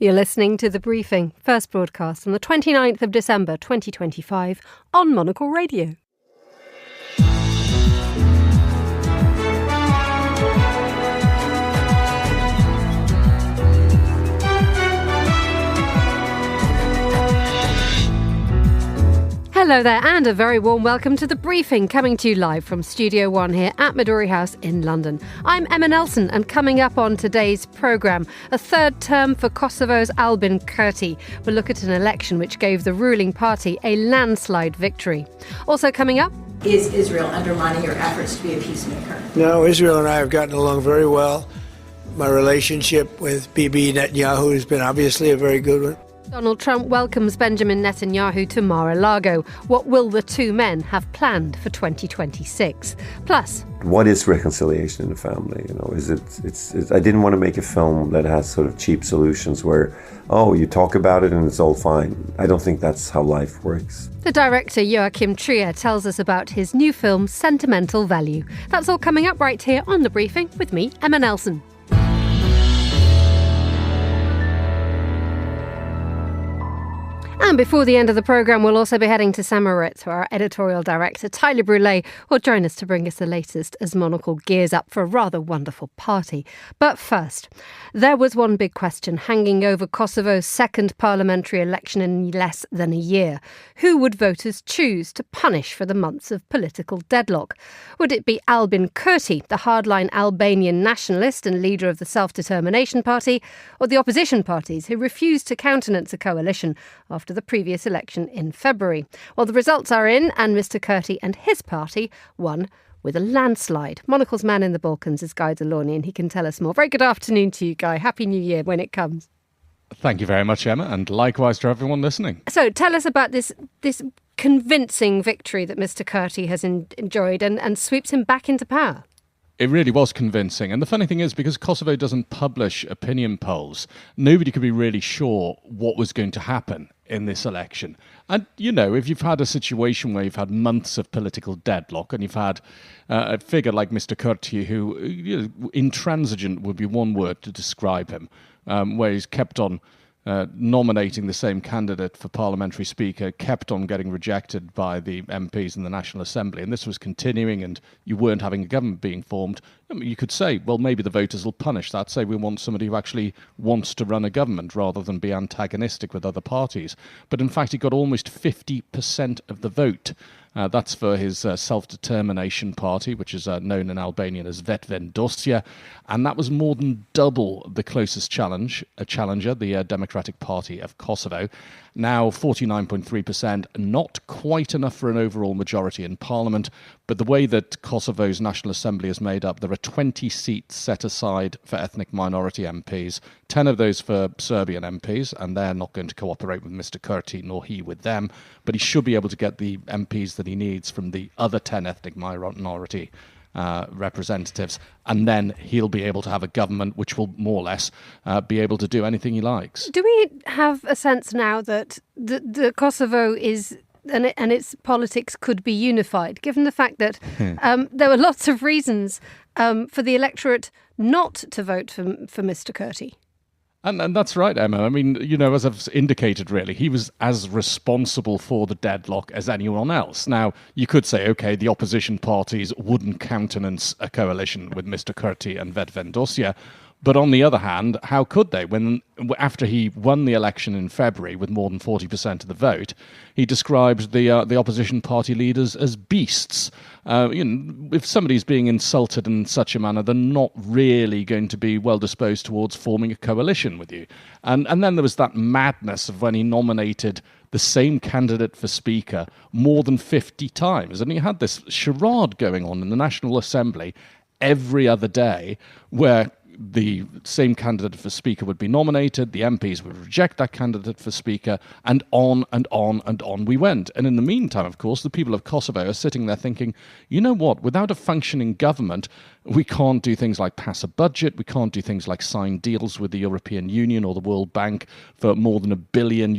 You're listening to The Briefing, first broadcast on the 29th of December 2025 on Monocle Radio. Hello there, and a very warm welcome to The Briefing, coming to you live from Studio One here at Midori House in London. I'm Emma Nelson, and coming up on today's programme, a third term for Kosovo's Albin Kurti. We'll look at an election which gave the ruling party a landslide victory. Also coming up... Is Israel undermining your efforts to be a peacemaker? No, Israel and I have gotten along very well. My relationship with Bibi Netanyahu has been obviously a very good one. Donald Trump welcomes Benjamin Netanyahu to Mar-a-Lago. What will the two men have planned for 2026? Plus, what is reconciliation in the family? You know, I didn't want to make a film that has sort of cheap solutions where, you talk about it and it's all fine. I don't think that's how life works. The director Joachim Trier tells us about his new film, Sentimental Value. That's all coming up right here on The Briefing with me, Emma Nelson. And before the end of the programme, we'll also be heading to Samoritz, where our editorial director, Tyler Brûlé, will join us to bring us the latest as Monocle gears up for a rather wonderful party. But first, there was one big question hanging over Kosovo's second parliamentary election in less than a year. Who would voters choose to punish for the months of political deadlock? Would it be Albin Kurti, the hardline Albanian nationalist and leader of the Self-Determination Party, or the opposition parties who refused to countenance a coalition after the previous election in February? Well, the results are in, and Mr. Kurti and his party won with a landslide. Monocle's man in the Balkans is Guy Delorney, and he can tell us more. Very good afternoon to you, Guy. Happy New Year when it comes. Thank you very much, Emma, and likewise to everyone listening. So tell us about this convincing victory that Mr. Kurti has enjoyed and sweeps him back into power. It really was convincing. And the funny thing is, because Kosovo doesn't publish opinion polls, nobody could be really sure what was going to happen in this election. And, you know, if you've had a situation where you've had months of political deadlock and you've had a figure like Mr. Kurti, who, intransigent would be one word to describe him, where he's kept on nominating the same candidate for parliamentary speaker, kept on getting rejected by the MPs in the National Assembly, and this was continuing, and you weren't having a government being formed. I mean, you could say, well, maybe the voters will punish that, say we want somebody who actually wants to run a government rather than be antagonistic with other parties. But in fact, he got almost 50% of the vote. That's for his Self-Determination Party, which is known in Albanian as Vetëvendosja, and that was more than double the closest challenger, the Democratic Party of Kosovo. Now 49.3%, not quite enough for an overall majority in Parliament, but the way that Kosovo's National Assembly is made up, there are 20 seats set aside for ethnic minority MPs, 10 of those for Serbian MPs, and they're not going to cooperate with Mr. Kurti, nor he with them, but he should be able to get the MPs that he needs from the other 10 ethnic minority representatives, and then he'll be able to have a government which will more or less be able to do anything he likes. Do we have a sense now that the Kosovo is and its politics could be unified, given the fact that there were lots of reasons for the electorate not to vote for Mr. Kurti? And that's right, Emma. I mean, you know, as I've indicated, really, he was as responsible for the deadlock as anyone else. Now, you could say, OK, the opposition parties wouldn't countenance a coalition with Mr. Kurti and Vetëvendosja. But on the other hand, how could they? When after he won the election in February with more than 40% of the vote, he described the opposition party leaders as beasts. If somebody's being insulted in such a manner, they're not really going to be well disposed towards forming a coalition with you. And then there was that madness of when he nominated the same candidate for Speaker more than 50 times. And he had this charade going on in the National Assembly every other day where the same candidate for Speaker would be nominated, the MPs would reject that candidate for Speaker, and on and on and on we went. And in the meantime, of course, the people of Kosovo are sitting there thinking, you know what, without a functioning government, we can't do things like pass a budget, we can't do things like sign deals with the European Union or the World Bank for more than €1 billion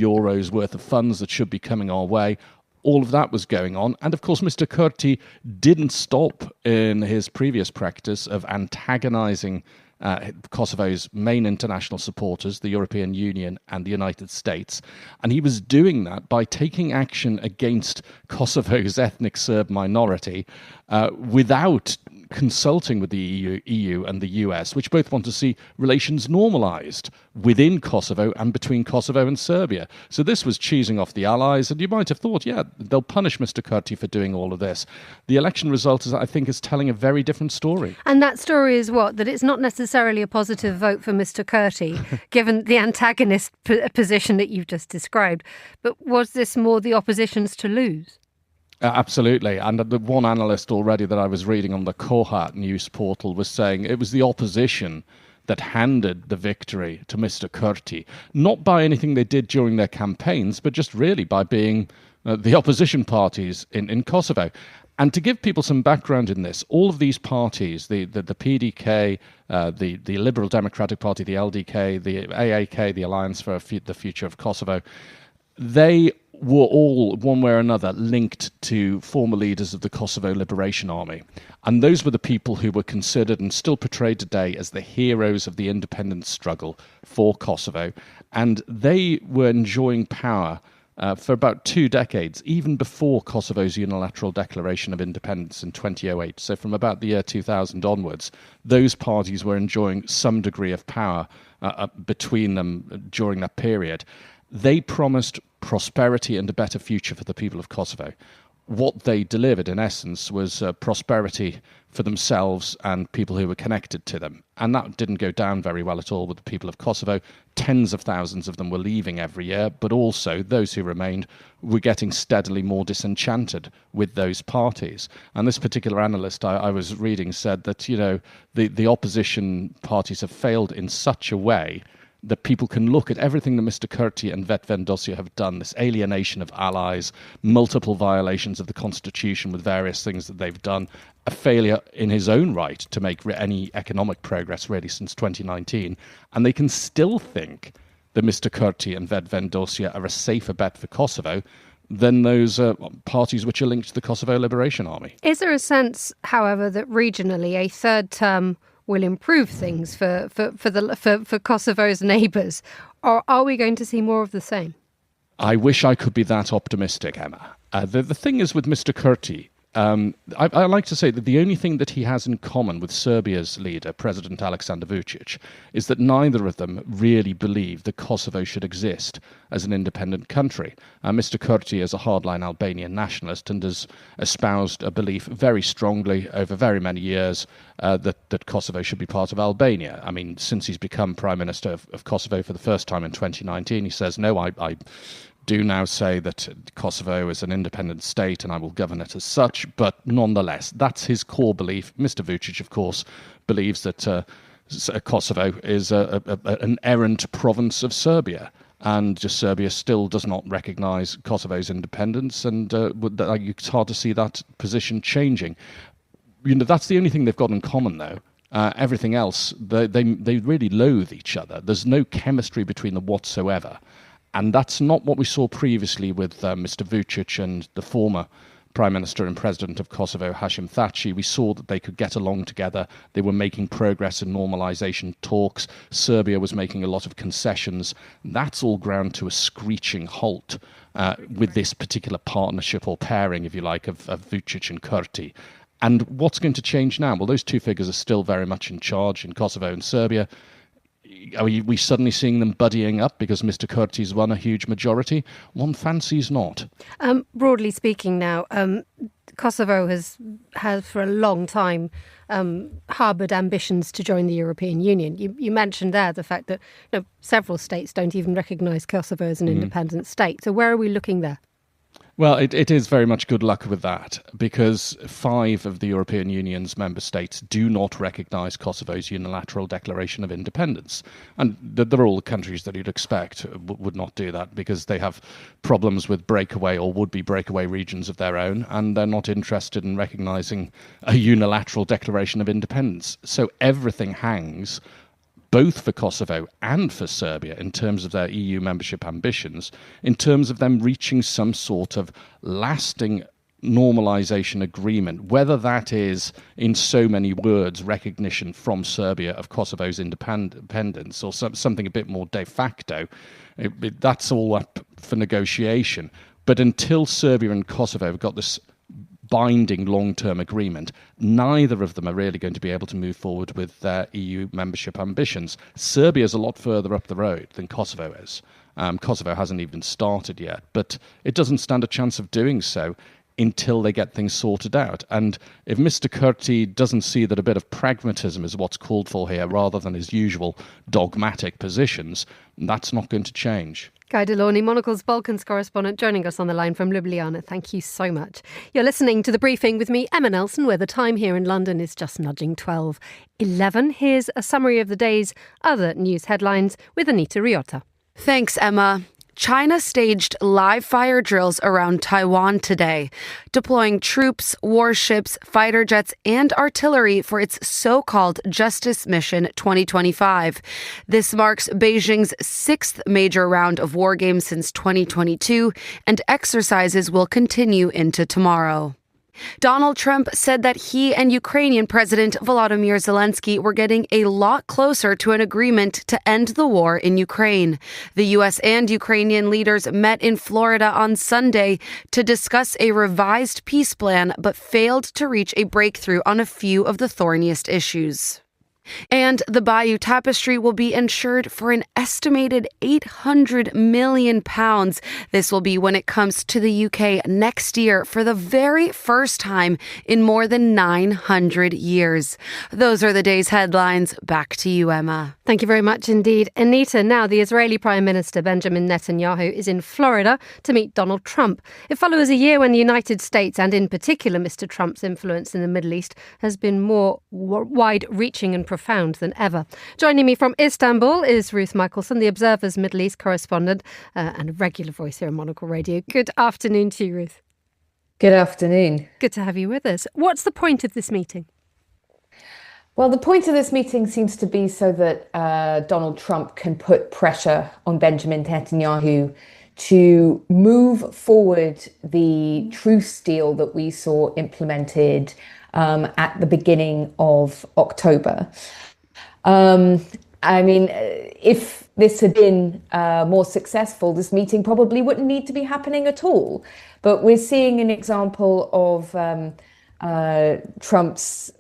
worth of funds that should be coming our way. All of that was going on. And of course, Mr. Kurti didn't stop in his previous practice of antagonizing Kosovo's main international supporters, the European Union and the United States. And he was doing that by taking action against Kosovo's ethnic Serb minority without consulting with the EU and the US, which both want to see relations normalised within Kosovo and between Kosovo and Serbia. So this was cheesing off the allies, and you might have thought, yeah, they'll punish Mr. Kurti for doing all of this. The election result, I think, is telling a very different story. And that story is what? That it's not necessarily a positive vote for Mr. Kurti, given the antagonist position that you've just described. But was this more the opposition's to lose? Absolutely. And the one analyst already that I was reading on the Kohat news portal was saying it was the opposition that handed the victory to Mr. Kurti, not by anything they did during their campaigns, but just really by being the opposition parties in Kosovo. And to give people some background in this, all of these parties, the PDK, the Liberal Democratic Party, the LDK, the AAK, the Alliance for the Future of Kosovo, they were all, one way or another, linked to former leaders of the Kosovo Liberation Army. And those were the people who were considered and still portrayed today as the heroes of the independence struggle for Kosovo. And they were enjoying power for about 2 decades, even before Kosovo's unilateral declaration of independence in 2008. So from about the year 2000 onwards, those parties were enjoying some degree of power between them during that period. They promised prosperity and a better future for the people of Kosovo. What they delivered, in essence, was prosperity for themselves and people who were connected to them. And that didn't go down very well at all with the people of Kosovo. Tens of thousands of them were leaving every year, but also those who remained were getting steadily more disenchanted with those parties. And this particular analyst I was reading said that, the opposition parties have failed in such a way that people can look at everything that Mr. Kurti and Vetvendosia have done, this alienation of allies, multiple violations of the constitution with various things that they've done, a failure in his own right to make any economic progress really since 2019, and they can still think that Mr. Kurti and Vetvendosia are a safer bet for Kosovo than those parties which are linked to the Kosovo Liberation Army. Is there a sense, however, that regionally a third term will improve things for Kosovo's neighbours, or are we going to see more of the same? I wish I could be that optimistic, Emma. The thing is with Mr. Kurti, I like to say that the only thing that he has in common with Serbia's leader, President Aleksandar Vučić, is that neither of them really believe that Kosovo should exist as an independent country. Mr. Kurti is a hardline Albanian nationalist and has espoused a belief very strongly over very many years that Kosovo should be part of Albania. I mean, since he's become Prime Minister of Kosovo for the first time in 2019, he says, no, I do now say that Kosovo is an independent state and I will govern it as such, but nonetheless, that's his core belief. Mr. Vučić, of course, believes that Kosovo is an errant province of Serbia, and just Serbia still does not recognise Kosovo's independence, and it's hard to see that position changing. That's the only thing they've got in common, though. Everything else, they really loathe each other. There's no chemistry between them whatsoever. And that's not what we saw previously with Mr. Vučić and the former Prime Minister and President of Kosovo, Hashim Thaçi. We saw that they could get along together. They were making progress in normalisation talks. Serbia was making a lot of concessions. That's all ground to a screeching halt with this particular partnership or pairing, if you like, of Vučić and Kurti. And what's going to change now? Well, those two figures are still very much in charge in Kosovo and Serbia. Are we suddenly seeing them buddying up because Mr. Kurti's won a huge majority? One fancies not. Broadly speaking now, Kosovo has for a long time harboured ambitions to join the European Union. You mentioned there the fact that several states don't even recognise Kosovo as an independent state. So where are we looking there? Well, it is very much good luck with that, because 5 of the European Union's member states do not recognise Kosovo's unilateral declaration of independence. And they're all the countries that you'd expect would not do that, because they have problems with breakaway or would-be breakaway regions of their own, and they're not interested in recognising a unilateral declaration of independence. So everything hangs, both for Kosovo and for Serbia, in terms of their EU membership ambitions, in terms of them reaching some sort of lasting normalization agreement, whether that is in so many words recognition from Serbia of Kosovo's independence or something a bit more de facto, that's all up for negotiation. But until Serbia and Kosovo have got this binding long-term agreement, neither of them are really going to be able to move forward with their EU membership ambitions. Serbia is a lot further up the road than Kosovo is. Kosovo hasn't even started yet, but it doesn't stand a chance of doing so until they get things sorted out. And if Mr. Kurti doesn't see that a bit of pragmatism is what's called for here rather than his usual dogmatic positions, that's not going to change. Guy Delorney, Monocle's Balkans correspondent, joining us on the line from Ljubljana. Thank you so much. You're listening to The Briefing with me, Emma Nelson, where the time here in London is just nudging 12:11. Here's a summary of the day's other news headlines with Anita Riotta. Thanks, Emma. China staged live fire drills around Taiwan today, deploying troops, warships, fighter jets, and artillery for its so-called Justice Mission 2025. This marks Beijing's sixth major round of war games since 2022, and exercises will continue into tomorrow. Donald Trump said that he and Ukrainian President Volodymyr Zelensky were getting a lot closer to an agreement to end the war in Ukraine. The U.S. and Ukrainian leaders met in Florida on Sunday to discuss a revised peace plan, but failed to reach a breakthrough on a few of the thorniest issues. And the Bayeux Tapestry will be insured for an estimated £800 million. This will be when it comes to the UK next year for the very first time in more than 900 years. Those are the day's headlines. Back to you, Emma. Thank you very much indeed, Anita. Now, the Israeli Prime Minister Benjamin Netanyahu is in Florida to meet Donald Trump. It follows a year when the United States, and in particular Mr. Trump's influence in the Middle East, has been more wide-reaching and profound than ever. Joining me from Istanbul is Ruth Michelson, the Observer's Middle East correspondent and a regular voice here on Monocle Radio. Good afternoon to you, Ruth. Good afternoon. Good to have you with us. What's the point of this meeting? Well, the point of this meeting seems to be so that Donald Trump can put pressure on Benjamin Netanyahu to move forward the truce deal that we saw implemented at the beginning of October. If this had been more successful, this meeting probably wouldn't need to be happening at all. But we're seeing an example of Trump's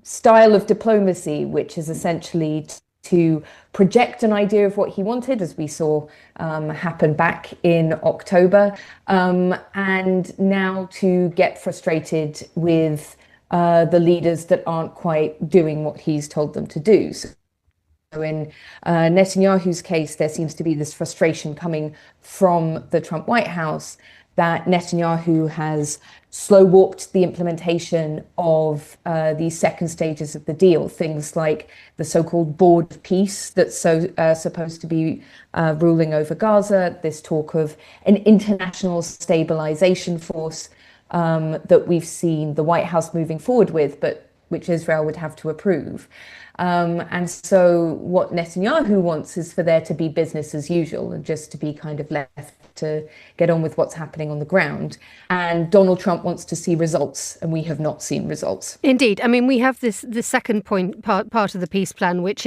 style of diplomacy, which is essentially to project an idea of what he wanted, as we saw happen back in October, and now to get frustrated with the leaders that aren't quite doing what he's told them to do. So in Netanyahu's case, there seems to be this frustration coming from the Trump White House that Netanyahu has slow-walked the implementation of these second stages of the deal, things like the so-called Board of Peace that's supposed to be ruling over Gaza, this talk of an international stabilization force that we've seen the White House moving forward with, but which Israel would have to approve. And so what Netanyahu wants is for there to be business as usual and just to be kind of left to get on with what's happening on the ground. And Donald Trump wants to see results, and we have not seen results. Indeed. I mean, we have the second part of the peace plan, which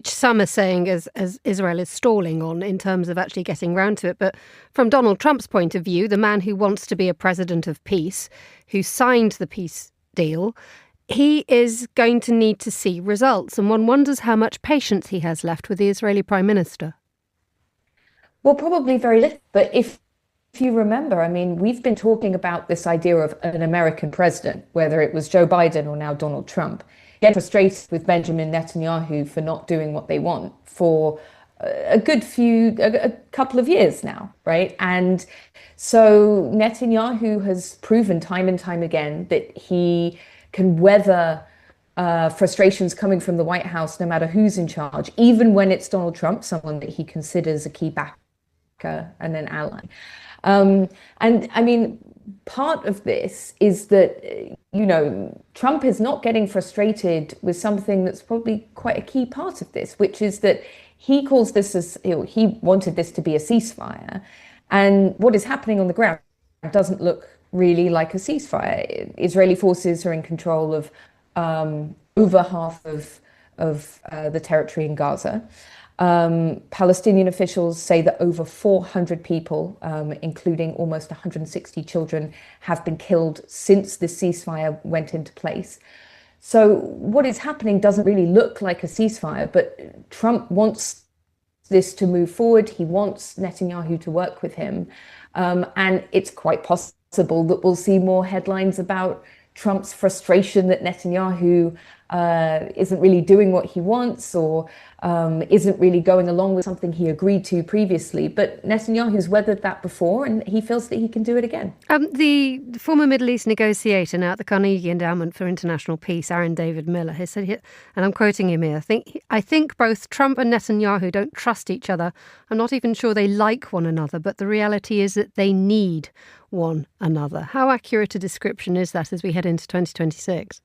some are saying as Israel is stalling on in terms of actually getting round to it. But from Donald Trump's point of view, the man who wants to be a president of peace, who signed the peace deal, he is going to need to see results. And one wonders how much patience he has left with the Israeli Prime Minister. Well, probably very little. But if you remember, I mean, we've been talking about this idea of an American president, whether it was Joe Biden or now Donald Trump, getting frustrated with Benjamin Netanyahu for not doing what they want for a couple of years now, right? And so Netanyahu has proven time and time again that he can weather frustrations coming from the White House, no matter who's in charge, even when it's Donald Trump, someone that he considers a key backer and an ally. And I mean, part of this is that, Trump is not getting frustrated with something that's probably quite a key part of this, which is that he calls this he wanted this to be a ceasefire. And what is happening on the ground doesn't look really like a ceasefire. Israeli forces are in control of over half of the territory in Gaza. Palestinian officials say that over 400 people, including almost 160 children, have been killed since the ceasefire went into place. So what is happening doesn't really look like a ceasefire, but Trump wants this to move forward. He wants Netanyahu to work with him. And it's quite possible that we'll see more headlines about Trump's frustration that Netanyahu isn't really doing what he wants, or isn't really going along with something he agreed to previously. But Netanyahu's weathered that before, and he feels that he can do it again. The former Middle East negotiator now at the Carnegie Endowment for International Peace, Aaron David Miller, has said, and I'm quoting him here, I think both Trump and Netanyahu don't trust each other. I'm not even sure they like one another, but the reality is that they need one another. How accurate a description is that as we head into 2026?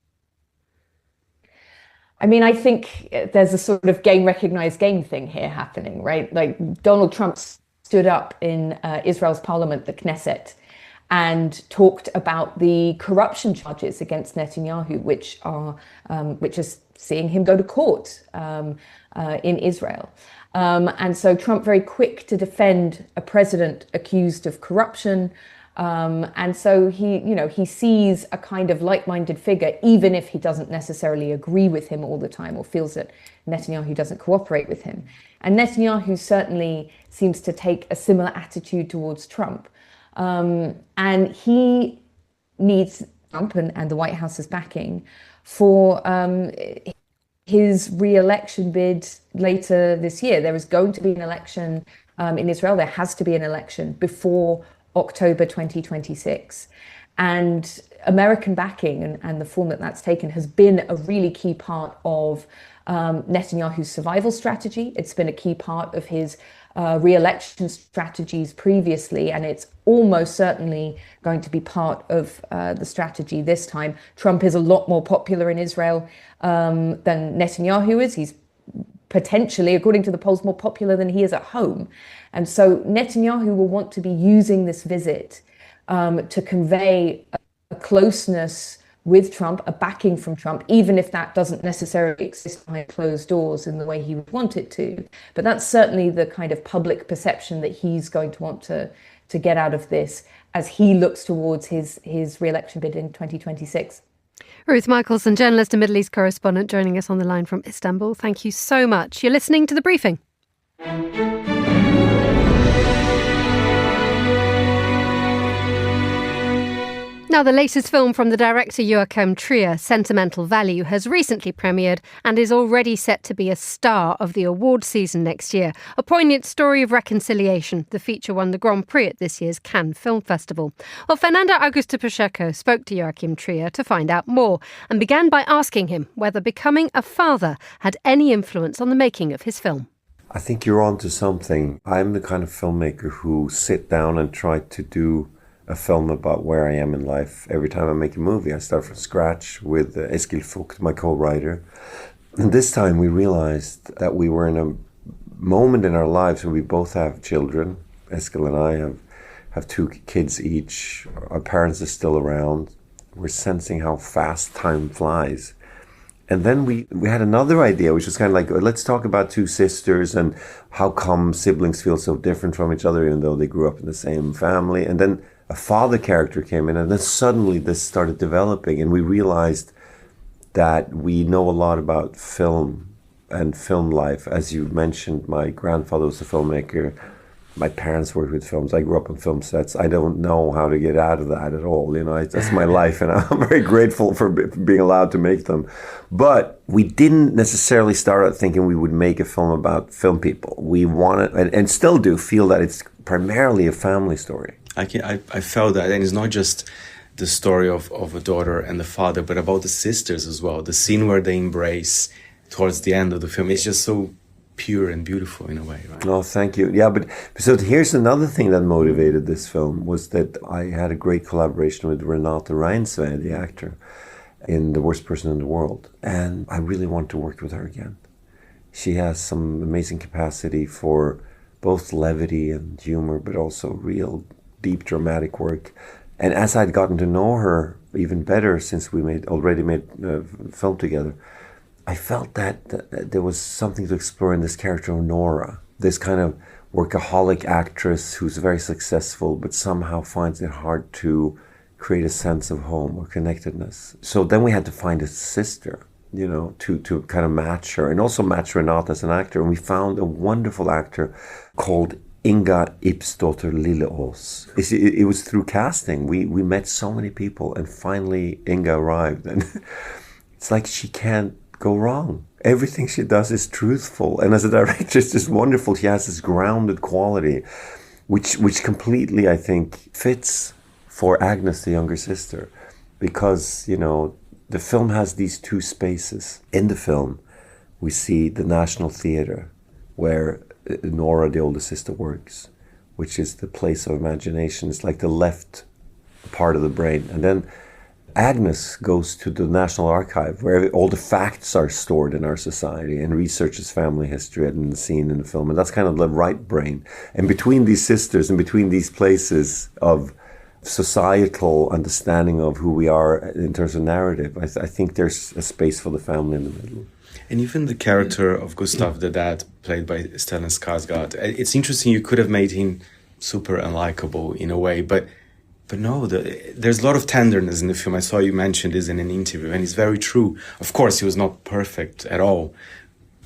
I mean, I think there's a sort of game recognized game thing here happening, right? Like Donald Trump stood up in Israel's parliament, the Knesset, and talked about the corruption charges against Netanyahu, which are seeing him go to court in Israel. And so Trump very quick to defend a president accused of corruption. And so he sees a kind of like-minded figure, even if he doesn't necessarily agree with him all the time or feels that Netanyahu doesn't cooperate with him. And Netanyahu certainly seems to take a similar attitude towards Trump. And he needs Trump and the White House's backing for his re-election bid later this year. There is going to be an election in Israel. There has to be an election before October 2026. And American backing and the form that that's taken has been a really key part of Netanyahu's survival strategy. It's been a key part of his re-election strategies previously, and it's almost certainly going to be part of the strategy this time. Trump is a lot more popular in Israel than Netanyahu is. He's potentially, according to the polls, more popular than he is at home. And so Netanyahu will want to be using this visit to convey a closeness with Trump, a backing from Trump, even if that doesn't necessarily exist behind closed doors in the way he would want it to. But that's certainly the kind of public perception that he's going to want to get out of this as he looks towards his re-election bid in 2026. Ruth Michelson, journalist and Middle East correspondent, joining us on the line from Istanbul. Thank you so much. You're listening to The Briefing. Now, the latest film from the director Joachim Trier, Sentimental Value, has recently premiered and is already set to be a star of the award season next year. A poignant story of reconciliation. The feature won the Grand Prix at this year's Cannes Film Festival. Well, Fernando Augusto Pacheco spoke to Joachim Trier to find out more and began by asking him whether becoming a father had any influence on the making of his film. I think you're onto something. I'm the kind of filmmaker who sit down and try to do a film about where I am in life. Every time I make a movie, I start from scratch with Eskil Vogt, my co-writer. And this time we realized that we were in a moment in our lives where we both have children. Eskil and I have 2 kids each. Our parents are still around. We're sensing how fast time flies. And then we had another idea, which was kind of like, let's talk about 2 sisters and how come siblings feel so different from each other, even though they grew up in the same family. And then a father character came in, and then suddenly this started developing, and we realized that we know a lot about film and film life. As you mentioned, my grandfather was a filmmaker. My parents worked with films. I grew up on film sets. I don't know how to get out of that at all. That's my life, and I'm very grateful for being allowed to make them. But we didn't necessarily start out thinking we would make a film about film people. We wanted, and still do, feel that it's primarily a family story. I felt that, and it's not just the story of a daughter and the father, but about the sisters as well. The scene where they embrace towards the end of the film is just so pure and beautiful in a way, right? Oh, thank you. Yeah, but so here's another thing that motivated this film was that I had a great collaboration with Renate Reinsve, the actor, in The Worst Person in the World. And I really want to work with her again. She has some amazing capacity for both levity and humor, but also real deep dramatic work. And as I'd gotten to know her even better since we already made film together, I felt that there was something to explore in this character of Nora, this kind of workaholic actress who's very successful but somehow finds it hard to create a sense of home or connectedness. So then we had to find a sister, you know, to kind of match her, and also match Renata as an actor. And we found a wonderful actor called Inga Ipsdotter Lilleås. It was through casting. We met so many people, and finally Inga arrived. And it's like she can't go wrong. Everything she does is truthful. And as a director, it's just wonderful. She has this grounded quality, which completely, I think, fits for Agnes, the younger sister. Because, you know, the film has these two spaces. In the film, we see the National Theatre, where Nora, the older sister, works, which is the place of imagination. It's like the left part of the brain. And then Agnes goes to the National Archive, where all the facts are stored in our society, and researches family history and seen in the film. And that's kind of the right brain. And between these sisters and between these places of societal understanding of who we are in terms of narrative, I think there's a space for the family in the middle. And even the character of Gustav, the dad, played by Stellan Skarsgård, it's interesting. You could have made him super unlikable in a way, but no, there's a lot of tenderness in the film. I saw you mentioned this in an interview, and it's very true. Of course, he was not perfect at all,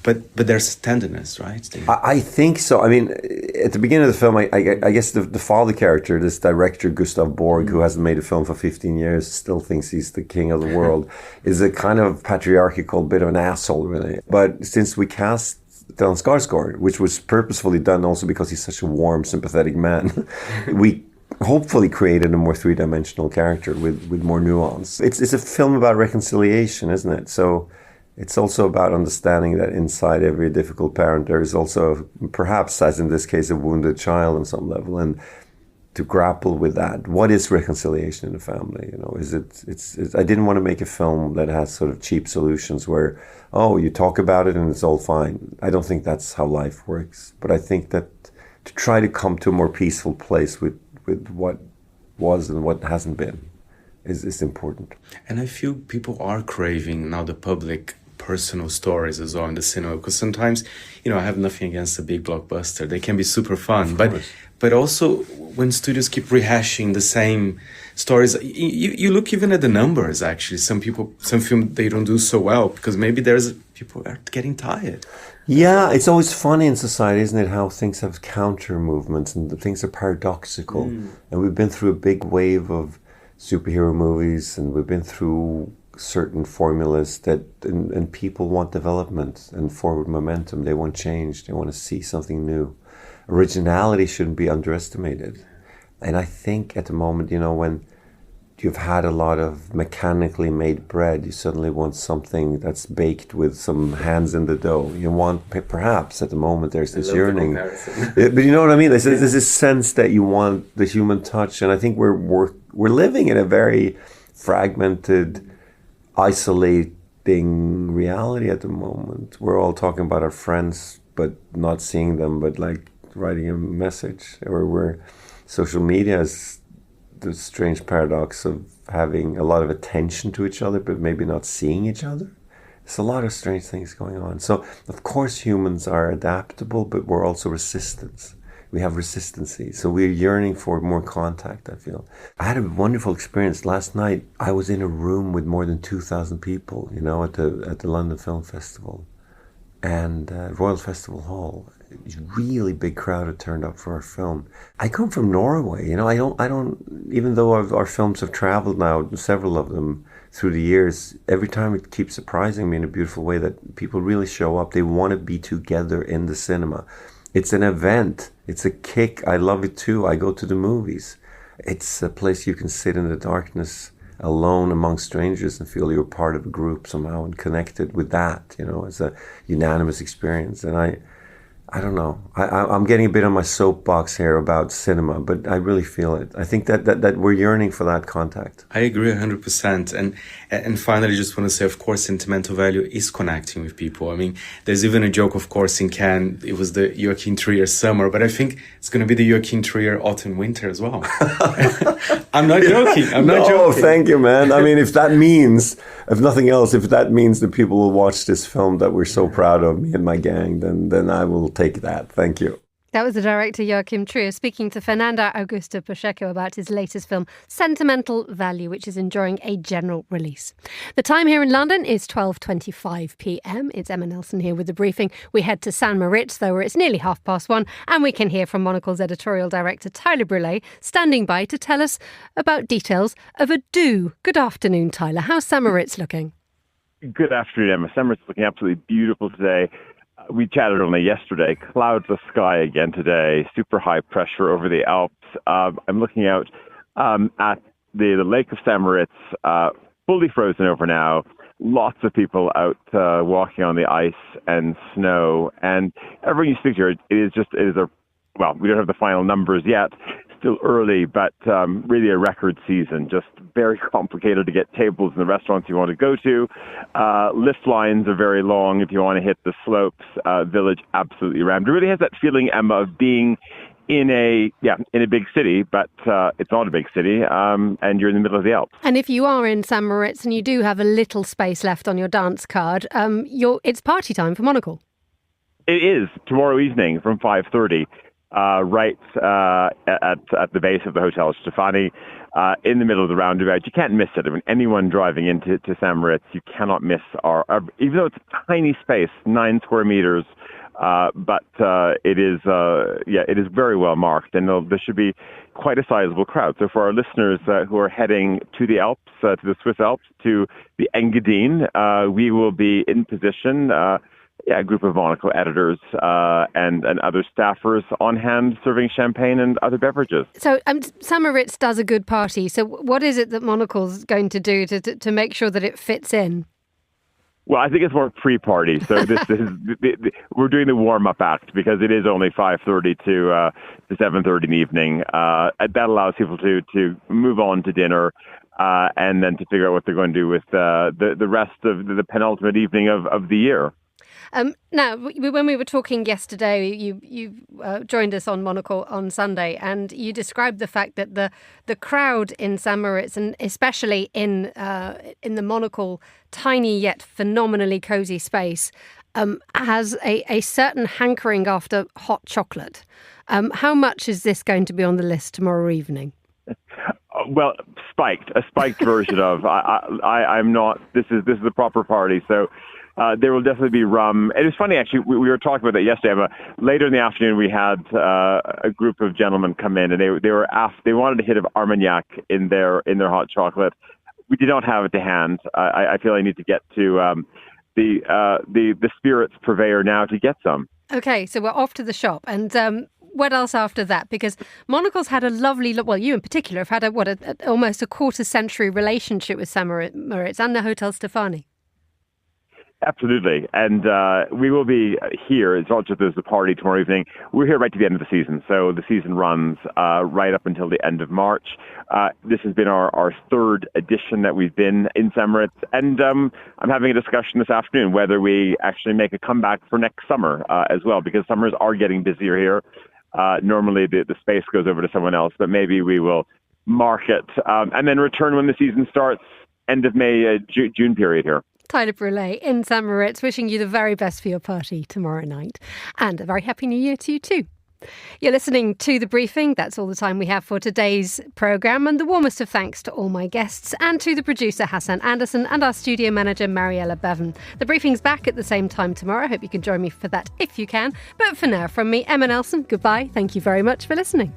but there's tenderness, right? I think so. I mean, at the beginning of the film, I guess the father character, this director Gustav Borg, who hasn't made a film for 15 years, still thinks he's the king of the world, is a kind of patriarchal bit of an asshole, really. But since we cast Stellan Skarsgård, which was purposefully done also because he's such a warm, sympathetic man, we hopefully created a more three-dimensional character with more nuance. It's a film about reconciliation, isn't it? So it's also about understanding that inside every difficult parent there is also, perhaps as in this case, a wounded child on some level, and to grapple with that. What is reconciliation in a family? You know, I didn't want to make a film that has sort of cheap solutions where, oh, you talk about it and it's all fine. I don't think that's how life works. But I think that to try to come to a more peaceful place with what was and what hasn't been is important. And I feel people are craving now the public personal stories as well in the cinema, because sometimes, you know, I have nothing against a big blockbuster. They can be super fun, but also when studios keep rehashing the same stories, you look even at the numbers, actually. Some films, they don't do so well because maybe people are getting tired. Yeah, it's always funny in society, isn't it, how things have counter movements and things are paradoxical. And we've been through a big wave of superhero movies, and we've been through certain formulas and people want development and forward momentum. They want change. They want to see something new. Originality shouldn't be underestimated. And I think at the moment, you know, when you've had a lot of mechanically made bread, you suddenly want something that's baked with some hands in the dough. You want, perhaps at the moment, there's this yearning. But you know what I mean? There's this sense that you want the human touch. And I think we're living in a very fragmented, isolating reality at the moment. We're all talking about our friends, but not seeing them, but like writing a message. Or social media is the strange paradox of having a lot of attention to each other, but maybe not seeing each other. There's a lot of strange things going on. So, of course, humans are adaptable, but we're also resistant. We have resistancy. So we're yearning for more contact, I feel. I had a wonderful experience. Last night, I was in a room with more than 2,000 people, you know, at the London Film Festival and Royal Festival Hall. A really big crowd had turned up for our film. I come from Norway, you know, I don't, even though our films have traveled now, several of them through the years, every time it keeps surprising me in a beautiful way that people really show up. They want to be together in the cinema. It's an event. It's a kick. I love it too. I go to the movies. It's a place you can sit in the darkness alone among strangers and feel you're part of a group somehow and connected with that, you know, it's a unanimous experience. And I don't know. I'm getting a bit on my soapbox here about cinema, but I really feel it. I think that we're yearning for that contact. I agree 100%. And finally, just want to say, of course, sentimental value is connecting with people. I mean, there's even a joke, of course, in Cannes. It was the Joachim Trier summer, but I think it's going to be the Joachim Trier autumn winter as well. I'm not joking. I'm not joking. Oh, thank you, man. I mean, if that means, if nothing else, if that means that people will watch this film that we're so proud of, me and my gang, then I will take that. Thank you. That was the director Joachim Trier speaking to Fernanda Augusta Pacheco about his latest film, Sentimental Value, which is enjoying a general release. The time here in London is 12:25 p.m. It's Emma Nelson here with the briefing. We head to St. Moritz, though, where it's nearly 1:30, and we can hear from Monocle's editorial director, Tyler Brûlé, standing by to tell us about details of a do. Good afternoon, Tyler. How's St. Moritz looking? Good afternoon, Emma. St. Moritz is looking absolutely beautiful today. We chatted only yesterday. Cloudless sky again today. Super high pressure over the Alps. I'm looking out at the Lake of St. Moritz, fully frozen over now. Lots of people out walking on the ice and snow. And everyone you speak to, we don't have the final numbers yet. Still early, but really a record season. Just very complicated to get tables in the restaurants you want to go to. Lift lines are very long if you want to hit the slopes. Village absolutely rammed. It really has that feeling, Emma, of being in a big city, but it's not a big city, and you're in the middle of the Alps. And if you are in St. Moritz and you do have a little space left on your dance card, it's party time for Monocle. It is tomorrow evening from 5:30. Right at the base of the Hotel Stefani, in the middle of the roundabout. You can't miss it. I mean, anyone driving into St. Moritz, you cannot miss our even though it's a tiny space, 9 square meters, but it is very well marked, and there should be quite a sizable crowd. So for our listeners who are heading to the Alps, to the Swiss Alps, to the Engadine, we will be in position. A group of Monocle editors and other staffers on hand serving champagne and other beverages. So St. Moritz does a good party. So what is it that Monocle's going to do to make sure that it fits in? Well, I think it's more pre-party. So this is we're doing the warm-up act because it is only 5:30 to 7:30 in the evening. That allows people to move on to dinner and then to figure out what they're going to do with the rest of the penultimate evening of the year. Now, when we were talking yesterday, you joined us on Monocle on Sunday, and you described the fact that the crowd in St. Moritz, and especially in the Monocle tiny yet phenomenally cozy space, has a certain hankering after hot chocolate. How much is this going to be on the list tomorrow evening? Well, a spiked version of. I'm not. This is the proper party. So. There will definitely be rum. It was funny, actually. We were talking about that yesterday. But later in the afternoon, we had a group of gentlemen come in, and they wanted a hit of Armagnac in their hot chocolate. We did not have it to hand. I feel I need to get to the spirits purveyor now to get some. Okay, so we're off to the shop, and what else after that? Because Monocle's had a lovely, well, you in particular have had almost a quarter-century relationship with St. Moritz and the Hotel Stefani. Absolutely. And we will be here. It's not just there's the party tomorrow evening. We're here right to the end of the season. So the season runs right up until the end of March. This has been our third edition that we've been in St. Moritz. And I'm having a discussion this afternoon whether we actually make a comeback for next summer as well, because summers are getting busier here. Normally the space goes over to someone else, but maybe we will mark it and then return when the season starts, end of May, June period here. Tyler Brûlé in St. Moritz, wishing you the very best for your party tomorrow night. And a very happy New Year to you too. You're listening to The Briefing. That's all the time we have for today's programme. And the warmest of thanks to all my guests and to the producer Hassan Anderson and our studio manager Mariella Bevan. The Briefing's back at the same time tomorrow. I hope you can join me for that if you can. But for now, from me, Emma Nelson, goodbye. Thank you very much for listening.